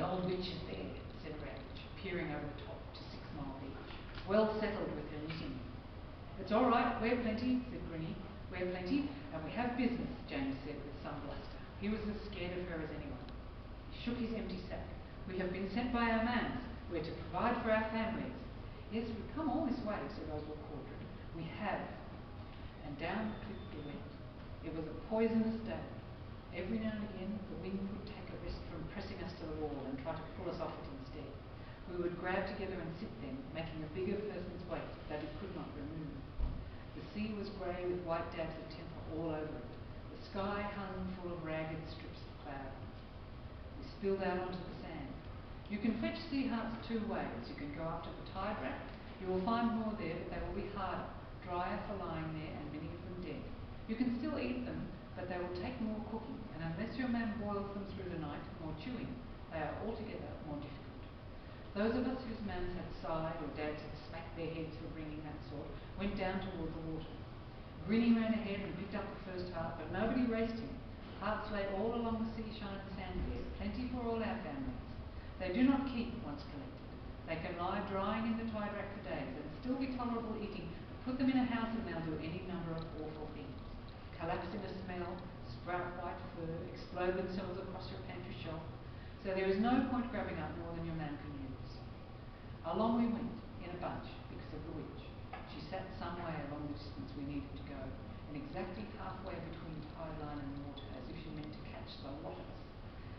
old witch is there, said Rag, peering over the top to 6 Mile Beach, well settled with her knitting. It's all right, we're plenty, said Grinny. We're plenty, and we have business, James said with some bluster. He was as scared of her as anyone. He shook his empty sack. We have been sent by our mans. We're to provide for our families. Yes, we've come all this way, said Oswald Caudron. We have. And down the cliff we went. It was a poisonous day. Every now and again, the wind would take a rest from pressing us to the wall and try to pull us off it instead. We would grab together and sit then, making a bigger person's weight that it could not remove. The sea was grey with white dabs of temper all over it. The sky hung full of ragged strips of cloud. We spilled out onto the sand. You can fetch sea hearts 2 ways. You can go up to the tide rack. You will find more there, but they will be harder, drier for lying there, and many of them dead. You can still eat them, but they will take more cooking, and unless your man boils them through the night, more chewing, they are altogether more difficult. Those of us whose mans had sighed or dads had smacked their heads for bringing that sort went down toward the water. Grinny ran ahead and picked up the first heart, but nobody raced him. Hearts lay all along the sea-shine sand there, plenty for all our families. They do not keep once collected. They can lie drying in the tide rack for days and still be tolerable eating, but put them in a house and they'll do any number of awful things. Collapse in a smell, sprout white fur, explode themselves across your pantry shelf. So there is no point grabbing up more than your man can use. Along we went, in a bunch, because of the witch. She sat some way along the distance we needed to go, and exactly halfway between tide line and water, as if she meant to catch the lot of us.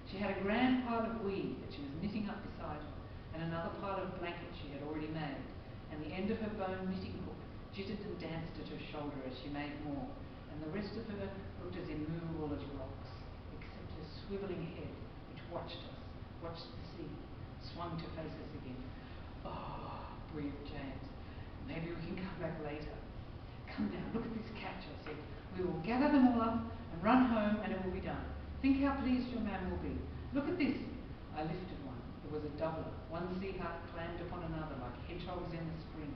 She had a grand pile of weed that she was knitting up beside her, and another pile of blankets she had already made, and the end of her bone knitting hook jittered and danced at her shoulder as she made more, and the rest of her looked as immovable as rocks, except her swivelling head, which watched us, watched the sea, swung to face us again. Oh, breathed James. Maybe we can come back later. Come now, look at this catch, I said. We will gather them all up and run home, and it will be done. Think how pleased your man will be. Look at this. I lifted one. It was a doubler. One sea heart clammed upon another like hedgehogs in the spring.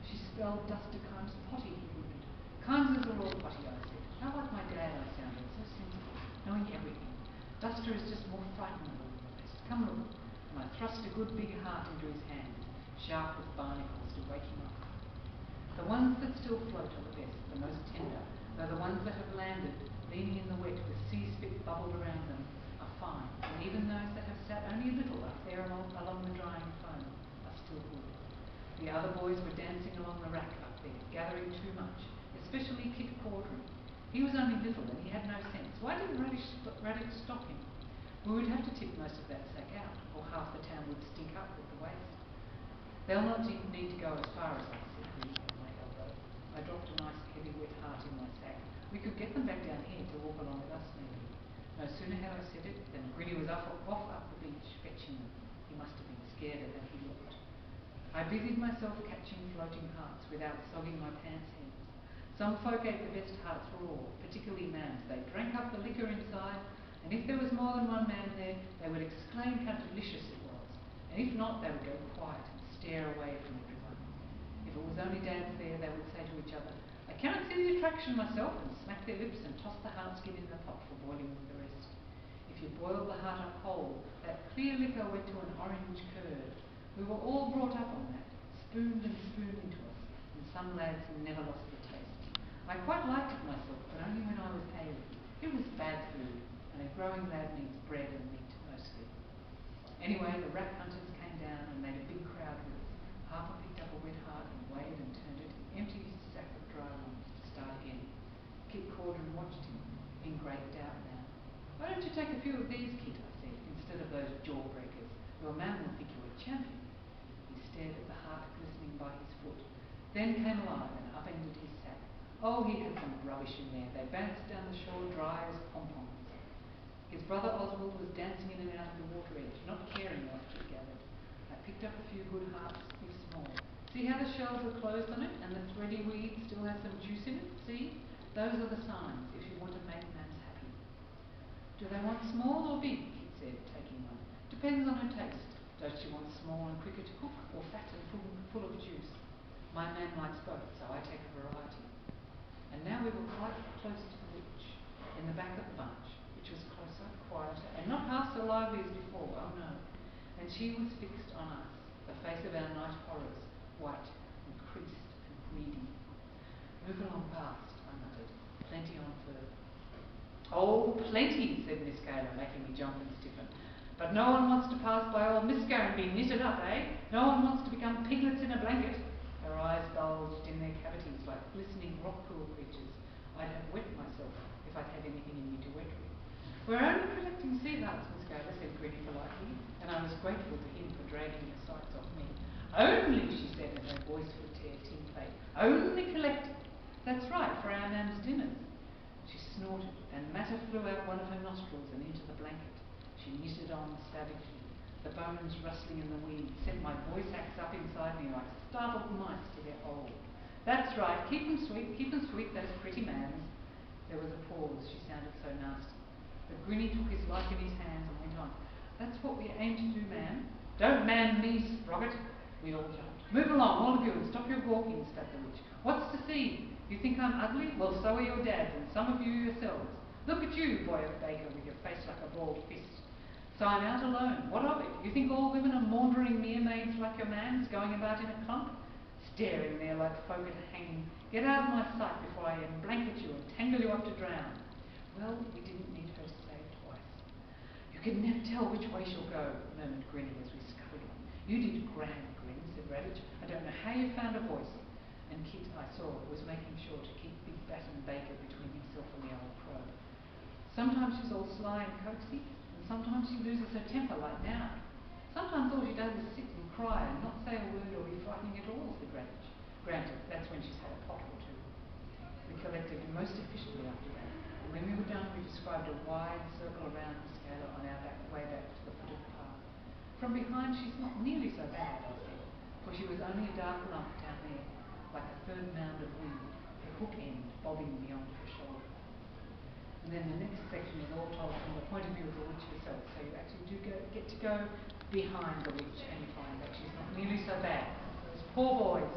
She spelled Duster Kimes potty, he whimpered. Kimes are all potty, I said. How like my dad I sounded, so sensible, knowing everything. Duster is just more frightenable than the rest. Come look. And I thrust a good big heart into his hand, sharp with barnacles to wake him up. The ones that still float are the best, the most tender, though the ones that have landed, leaning in the wet with sea spit bubbled around them, are fine, and even those that have sat only a little up there along the drying foam are still good. The other boys were dancing along the rack up there, gathering too much, especially Kit Caudron. He was only little and he had no sense. Why didn't Radish stop him? We would have to tip most of that sack out, or half the town would stink up with the waste. They'll not need to go as far as us, said Grinny at my elbow. I dropped a nice heavy wet heart in my sack. We could get them back down here to walk along with us, maybe. No sooner had I said it than Grinny was off up the beach fetching them. He must have been scared than he looked. I busied myself catching floating hearts without sogging my pants ends. Some folk ate the best hearts raw, particularly mans. They drank up the liquor inside, and if there was more than one man there, they would exclaim how delicious it was. And if not, they would go quiet and stare away from everyone. If it was only dads there, they would say to each other, I cannot see the attraction myself, and smack their lips and toss the heart skin in the pot for boiling with the rest. If you boiled the heart up whole, that clear liquor went to an orange curd. We were all brought up on that, spooned and spooned into us, and some lads never lost the taste. I quite liked it myself, but only when I was ailing. It was bad food, and a growing lad needs bread and meat mostly. Anyway, the rat hunters came down and made a big crowd with us. Harper picked up a wet heart and weighed and turned it, and emptied his sack of dry ones to start again. Kit Caudron watched him, in great doubt now. Why don't you take a few of these, Kit, I said, instead of those jawbreakers? Your man will think you a champion. He stared at the heart glistening by his foot, then came alive and upended his sack. Oh, he had some rubbish in there. They bounced down the shore dry as pom-poms. His brother Oswald was dancing in and out of the water edge, not caring what he gathered. I picked up a few good hearts, if small. See how the shells are closed on it, and the thready weed still has some juice in it? See? Those are the signs, if you want to make mans happy. Do they want small or big? Kit said, taking one. Depends on her taste. Does she want small and quicker to cook, or fat and full of juice? My man likes both, so I take a variety. And now we were quite close to the witch, in the back of the bunch, which was closer, quieter, and not half so lively as before, oh no. And she was fixed on us, the face of our night horrors, white and creased and greedy. Move along past, I muttered. Plenty on further. Oh, plenty, said Miss Gaylor, making me jump and stiffen. But no one wants to pass by old Miss Gaylor and be knitted up, eh? No one wants to become piglets in a blanket. Her eyes bulged in their cavities like glistening rock pool creatures. I'd have wet myself if I'd had anything in me to wet with. We're only collecting sweethearts, Miss Gaylor said Grinny politely, and I was grateful to him for dragging the sights off me. Only, she said as her voice would tear tin plate, only collecting. That's right, for our mam's dinners. She snorted, and matter flew out one of her nostrils and into the blanket. She knitted on savagely. The bones rustling in the wind sent my voice sacs up inside me like startled mice to their hole. That's right, keep them sweet, those pretty mams. There was a pause, she sounded so nasty. But Grinny took his life in his hands and went on. That's what we aim to do, ma'am. Don't man me, Sprocket. We all jumped. Move along, all of you, and stop your gawking, spat the witch. What's to see? You think I'm ugly? Well, so are your dads, and some of you yourselves. Look at you, boy of Baker, with your face like a bald fist. So I'm out alone. What of it? You think all women are maundering mermaids like your man's, going about in a clump? Staring there like folk at a hanging. Get out of my sight before I blanket you and tangle you up to drown. Well, we didn't need her to say it twice. You can never tell which way she'll go, murmured Grinny as we scuttled on. You did grand, Grin, said Raditch. I don't know how you found a voice. And Kit, I saw, was making sure to keep Big Batten Baker between himself and the old crow. Sometimes she's all sly and coaxy, and sometimes she loses her temper like now. Sometimes all she does is sit and cry and not say a word or be frightening at all, said Raditch. Granted, that's when she's had a pot or two. We collected most efficiently after that, and when we were done we described a wide circle around the scaler on our way back to the foot of the path. From behind she's not nearly so bad, I said, for she was only a dark lump down there, like a third mound of wind, her hook end bobbing beyond her shoulder. And then the next section is all told from the point of view of the witch herself, so you actually do get to go behind the witch and find that she's not nearly so bad. Those poor boys,